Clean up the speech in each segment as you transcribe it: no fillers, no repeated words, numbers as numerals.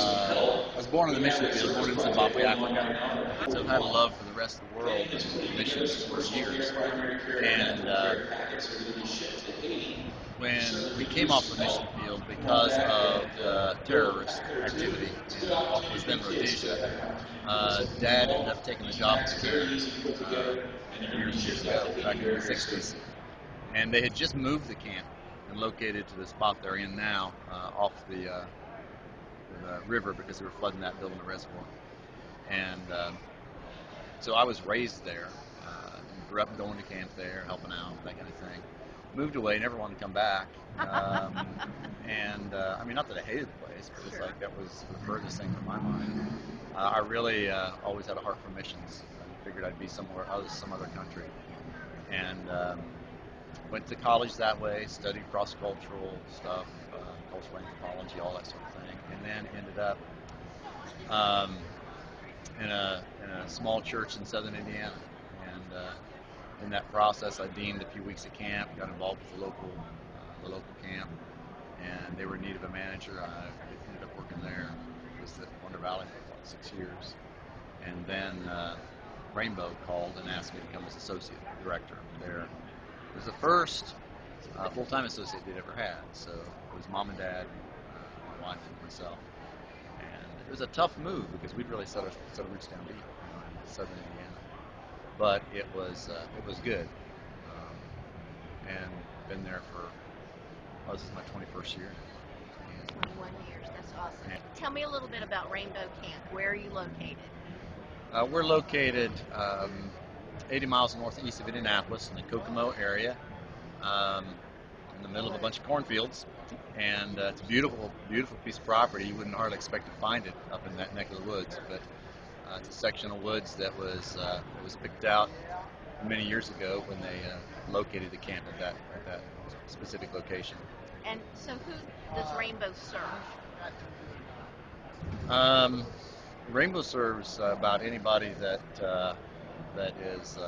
I was born on the mission field, born in Zimbabwe, Africa. So I've had a love for the rest of the world and missions for years. And when we came off the mission field because of the terrorist activity in what was then Rhodesia, Dad ended up taking the job at the camp years and years ago, back in the 60s. And they had just moved the camp and located to the spot they're in now, off the river, because they were flooding that building the reservoir. And so I was raised there, and grew up going to camp there, helping out, that kind of thing. Moved away, never wanted to come back. And I mean, not that I hated the place, but it's like that was the furthest thing from my mind. I really always had a heart for missions. I figured I'd be somewhere else, some other country. And went to college that way, studied cross-cultural stuff, cultural anthropology, all that sort of thing, and then ended up in a small church in southern Indiana. And in that process, I deemed a few weeks of camp, got involved with the local camp, and they were in need of a manager. I ended up working there. Was at Wonder Valley for about 6 years, and then Rainbow called and asked me to come as associate director there. It was the first full-time associate they'd ever had. So it was mom and dad, my wife, and myself. And it was a tough move because we'd really set our roots down deep, in southern Indiana. But it was good, and been there for, this is my 21st year. 21 years, that's awesome. Tell me a little bit about Rainbow Camp. Where are you located? We're located 80 miles northeast of Indianapolis in the Kokomo area, in the middle of a bunch of cornfields. And it's a beautiful, beautiful piece of property. You wouldn't hardly expect to find it up in that neck of the woods, but it's a section of woods that was picked out many years ago when they located the camp at that specific location. And so who does Rainbow serve? Rainbow serves about anybody that is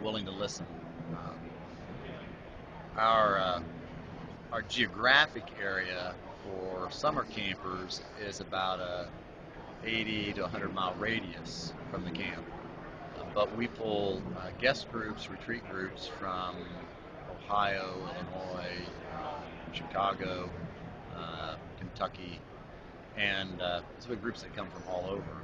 willing to listen. Our geographic area for summer campers is about a 80 to 100 mile radius from the camp. But we pull guest groups, retreat groups from Ohio, Illinois, Chicago, Kentucky, and so we have groups that come from all over.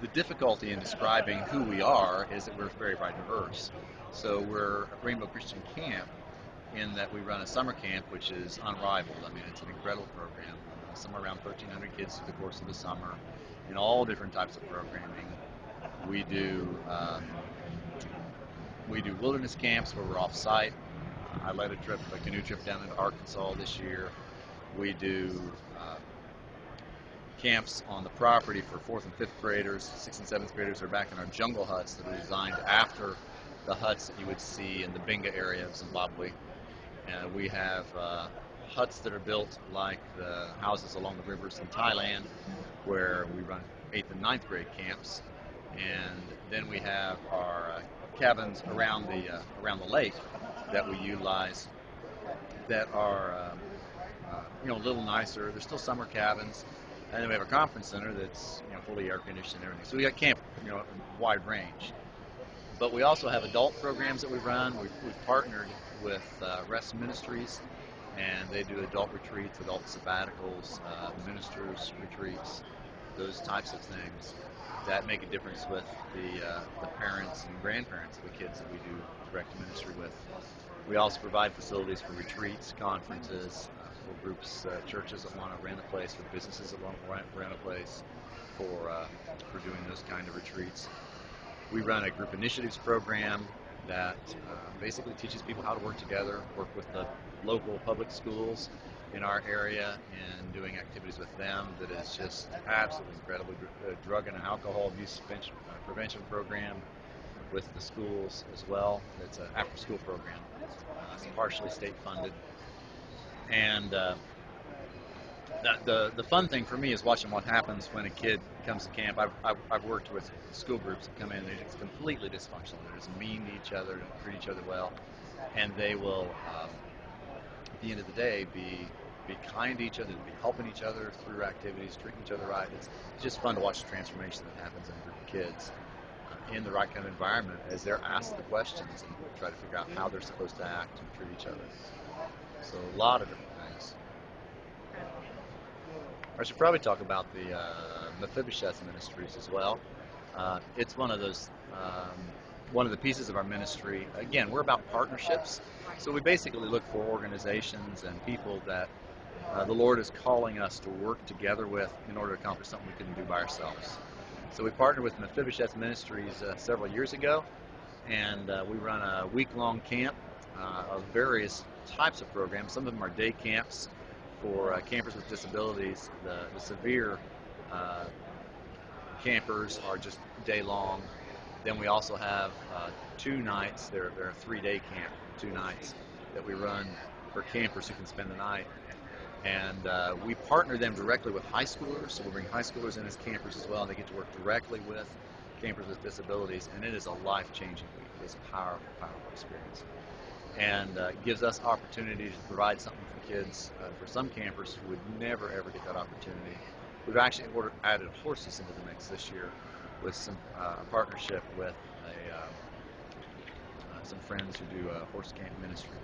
The difficulty in describing who we are is that we're very, very diverse. So we're a Rainbow Christian Camp in that we run a summer camp which is unrivaled. I mean, it's an incredible program. Somewhere around 1,300 kids through the course of the summer in all different types of programming. We do wilderness camps where we're off-site. I led a canoe trip down into Arkansas this year. We do camps on the property for 4th and 5th graders. 6th and 7th graders are back in our jungle huts that are designed after the huts that you would see in the Binga area of Zimbabwe. And we have huts that are built like the houses along the rivers in Thailand, where we run 8th and 9th grade camps. And then we have our cabins around the lake that we utilize that are a little nicer. They're still summer cabins. And then we have a conference center that's fully air conditioned and everything. So we got camp, a wide range. But we also have adult programs that we run. We've partnered with Rest Ministries, and they do adult retreats, adult sabbaticals, ministers retreats, those types of things that make a difference with the parents and grandparents of the kids that we do direct ministry with. We also provide facilities for retreats, conferences, for groups, churches that want to rent a place, for businesses that want to rent a place for doing those kind of retreats. We run a group initiatives program that basically teaches people how to work together, work with the local public schools in our area and doing activities with them that is just absolutely incredible. Drug and alcohol abuse prevention program with the schools as well. It's an after-school program. It's partially state funded. And the fun thing for me is watching what happens when a kid comes to camp. I've worked with school groups that come in and they're just completely dysfunctional. They're just mean to each other, don't treat each other well, and they will the end of the day, be kind to each other, be helping each other through activities, treating each other right. It's just fun to watch the transformation that happens in a group of kids in the right kind of environment as they're asked the questions and try to figure out how they're supposed to act and treat each other. So a lot of different things. I should probably talk about the Mephibosheth Ministries as well. It's one of those, one of the pieces of our ministry. Again, we're about partnerships. So we basically look for organizations and people that the Lord is calling us to work together with in order to accomplish something we couldn't do by ourselves. So we partnered with Mephibosheth Ministries several years ago, and we run a week-long camp of various types of programs. Some of them are day camps for campers with disabilities. The severe campers are just day long. Then we also have 2 nights. They're a 3-day camp, 2 nights that we run for campers who can spend the night. And we partner them directly with high schoolers, so we bring high schoolers in as campers as well, and they get to work directly with campers with disabilities, and it is a life-changing week. It's a powerful, powerful experience. And gives us opportunity to provide something for kids, for some campers who would never, ever get that opportunity. We've actually added horses into the mix this year with some partnership with some friends who do horse camp ministry.